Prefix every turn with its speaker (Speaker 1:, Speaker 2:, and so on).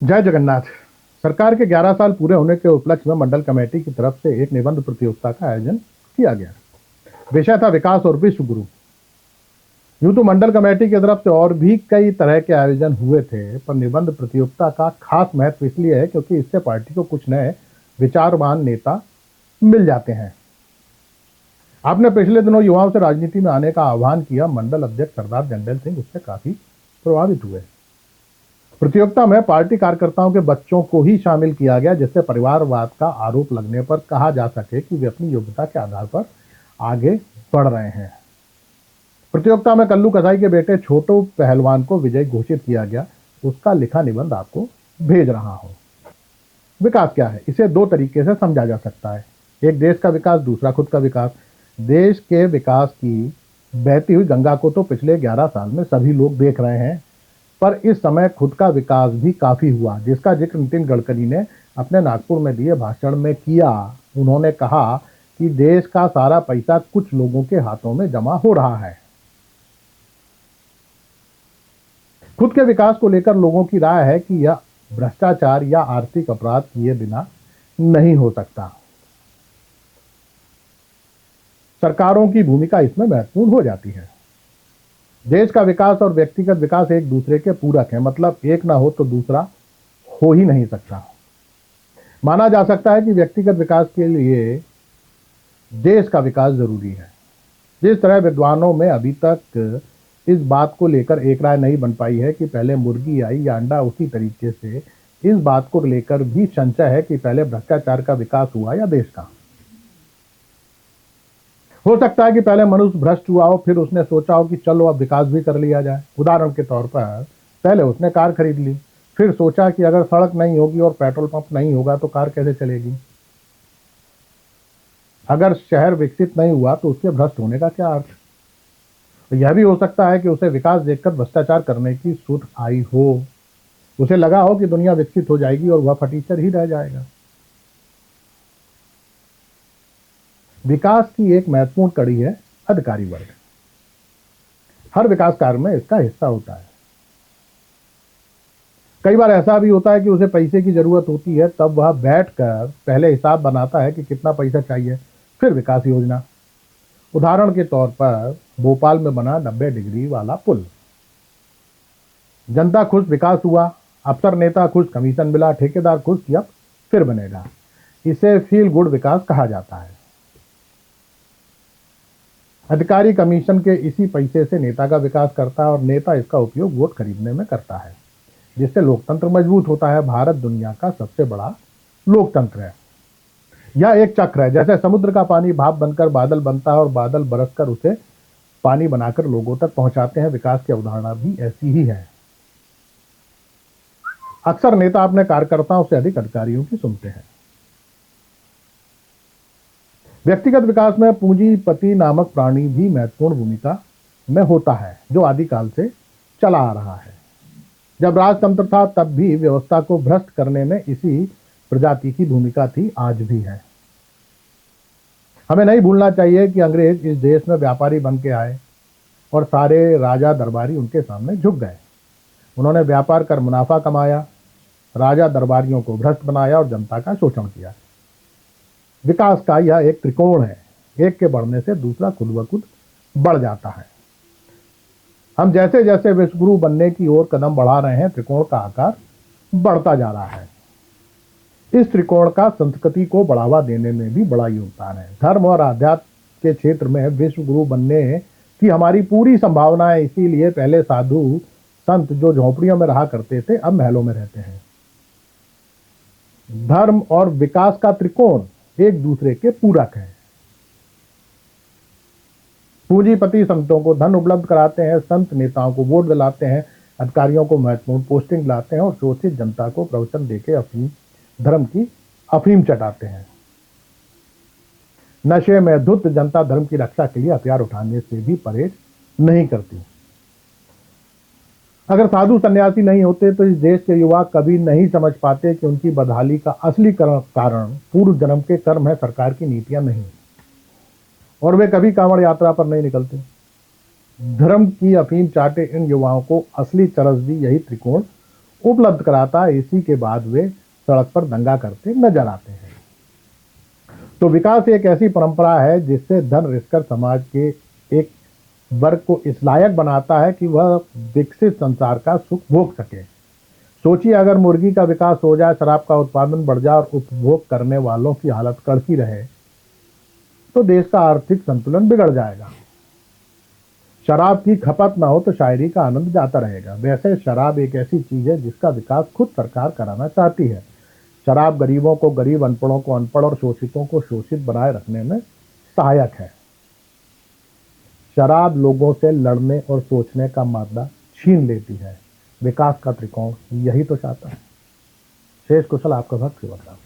Speaker 1: जय जगन्नाथ। सरकार के 11 साल पूरे होने के उपलक्ष्य में मंडल कमेटी की तरफ से एक निबंध प्रतियोगिता का आयोजन किया गया। विषय था विकास और विश्व गुरु। यूं तो मंडल कमेटी की तरफ से और भी कई तरह के आयोजन हुए थे, पर निबंध प्रतियोगिता का खास महत्व इसलिए है क्योंकि इससे पार्टी को कुछ नए विचारवान नेता मिल जाते हैं। आपने पिछले दिनों युवाओं से राजनीति में आने का आह्वान किया। मंडल अध्यक्ष सरदार जंडेल सिंह उससे काफी प्रभावित हुए। प्रतियोगिता में पार्टी कार्यकर्ताओं के बच्चों को ही शामिल किया गया, जिससे परिवारवाद का आरोप लगने पर कहा जा सके कि वे अपनी योग्यता के आधार पर आगे बढ़ रहे हैं। प्रतियोगिता में कल्लू कसाई के बेटे छोटू पहलवान को विजयी घोषित किया गया। उसका लिखा निबंध आपको भेज रहा हूं। विकास क्या है, इसे दो तरीके से समझा जा सकता है। एक देश का विकास, दूसरा खुद का विकास। देश के विकास की बहती हुई गंगा को तो पिछले 11 साल में सभी लोग देख रहे हैं, पर इस समय खुद का विकास भी काफी हुआ, जिसका जिक्र नितिन गडकरी ने अपने नागपुर में दिए भाषण में किया। उन्होंने कहा कि देश का सारा पैसा कुछ लोगों के हाथों में जमा हो रहा है। खुद के विकास को लेकर लोगों की राय है कि यह भ्रष्टाचार या आर्थिक अपराध किए बिना नहीं हो सकता। सरकारों की भूमिका इसमें महत्वपूर्ण हो जाती है। देश का विकास और व्यक्तिगत विकास एक दूसरे के पूरक हैं, मतलब एक ना हो तो दूसरा हो ही नहीं सकता। माना जा सकता है कि व्यक्तिगत विकास के लिए देश का विकास जरूरी है। जिस तरह विद्वानों में अभी तक इस बात को लेकर एक राय नहीं बन पाई है कि पहले मुर्गी आई या अंडा, उसी तरीके से इस बात को लेकर भी संशय है कि पहले भ्रष्टाचार का विकास हुआ या देश का। हो सकता है कि पहले मनुष्य भ्रष्ट हुआ हो, फिर उसने सोचा हो कि चलो अब विकास भी कर लिया जाए। उदाहरण के तौर पर पहले उसने कार खरीद ली, फिर सोचा कि अगर सड़क नहीं होगी और पेट्रोल पंप नहीं होगा तो कार कैसे चलेगी। अगर शहर विकसित नहीं हुआ तो उसके भ्रष्ट होने का क्या अर्थ। तो यह भी हो सकता है कि उसे विकास देखकर भ्रष्टाचार करने की सुध आई हो। उसे लगा हो कि दुनिया विकसित हो जाएगी और वह फटीचर ही रह जाएगा। विकास की एक महत्वपूर्ण कड़ी है अधिकारी वर्ग। हर विकास कार्य में इसका हिस्सा होता है। कई बार ऐसा भी होता है कि उसे पैसे की जरूरत होती है, तब वह बैठकर पहले हिसाब बनाता है कि कितना पैसा चाहिए, फिर विकास योजना। उदाहरण के तौर पर भोपाल में बना 90 डिग्री वाला पुल। जनता खुश, विकास हुआ। अफसर नेता खुश, कमीशन मिला। ठेकेदार खुश कि अब फिर बनेगा। इसे फील गुड विकास कहा जाता है। अधिकारी कमीशन के इसी पैसे से नेता का विकास करता है और नेता इसका उपयोग वोट खरीदने में करता है, जिससे लोकतंत्र मजबूत होता है। भारत दुनिया का सबसे बड़ा लोकतंत्र है। यह एक चक्र है। जैसे समुद्र का पानी भाप बनकर बादल बनता है और बादल बरसकर उसे पानी बनाकर लोगों तक पहुंचाते हैं, विकास की अवधारणा भी ऐसी ही है। अक्सर नेता अपने कार्यकर्ताओं से अधिक अधिकारियों की सुनते हैं। व्यक्तिगत विकास में पूंजीपति नामक प्राणी भी महत्वपूर्ण भूमिका में होता है, जो आदिकाल से चला आ रहा है। जब राजतंत्र था तब भी व्यवस्था को भ्रष्ट करने में इसी प्रजाति की भूमिका थी, आज भी है। हमें नहीं भूलना चाहिए कि अंग्रेज इस देश में व्यापारी बन के आए और सारे राजा दरबारी उनके सामने झुक गए। उन्होंने व्यापार कर मुनाफा कमाया, राजा दरबारियों को भ्रष्ट बनाया और जनता का शोषण किया। विकास का यह एक त्रिकोण है। एक के बढ़ने से दूसरा खुद ब खुद बढ़ जाता है। हम जैसे जैसे विश्वगुरु बनने की ओर कदम बढ़ा रहे हैं, त्रिकोण का आकार बढ़ता जा रहा है। इस त्रिकोण का संस्कृति को बढ़ावा देने में भी बड़ा योगदान है। धर्म और आध्यात्म के क्षेत्र में विश्वगुरु बनने की हमारी पूरी संभावना है। इसीलिए पहले साधु संत जो झोंपड़ियों में रहा करते थे, अब महलों में रहते हैं। धर्म और विकास का त्रिकोण एक दूसरे के पूरक है। पूंजीपति संतों को धन उपलब्ध कराते हैं, संत नेताओं को वोट दिलाते हैं, अधिकारियों को महत्वपूर्ण पोस्टिंग लाते हैं और शोषित जनता को प्रवचन देके अफीम धर्म की अफीम चटाते हैं। नशे में धुत जनता धर्म की रक्षा के लिए हथियार उठाने से भी परहेज नहीं करती। अगर साधु सन्यासी नहीं होते तो इस देश के युवा कभी नहीं समझ पाते कि उनकी बदहाली का असली कारण पूर्व जन्म के कर्म है, सरकार की नीतियां नहीं। और वे कभी कांवड़ यात्रा पर नहीं निकलते। धर्म की अफीम चाटे इन युवाओं को असली चरस भी यही त्रिकोण उपलब्ध कराता है, इसी के बाद वे सड़क पर दंगा करते नजर आते हैं। तो विकास एक ऐसी परंपरा है जिससे धन रिसकर समाज के एक वर्ग को इस लायक बनाता है कि वह विकसित संसार का सुख भोग सके। सोचिए, अगर मुर्गी का विकास हो जाए, शराब का उत्पादन बढ़ जाए और उपभोग करने वालों की हालत कड़की रहे, तो देश का आर्थिक संतुलन बिगड़ जाएगा। शराब की खपत ना हो तो शायरी का आनंद जाता रहेगा। वैसे शराब एक ऐसी चीज है जिसका विकास खुद सरकार कराना चाहती है। शराब गरीबों को गरीब, अनपढ़ों को अनपढ़ और शोषितों को शोषित बनाए रखने में सहायक है। शराब लोगों से लड़ने और सोचने का मादा छीन लेती है। विकास का त्रिकोण यही तो चाहता है। शेष कुशल आपका भक्त शिवदास।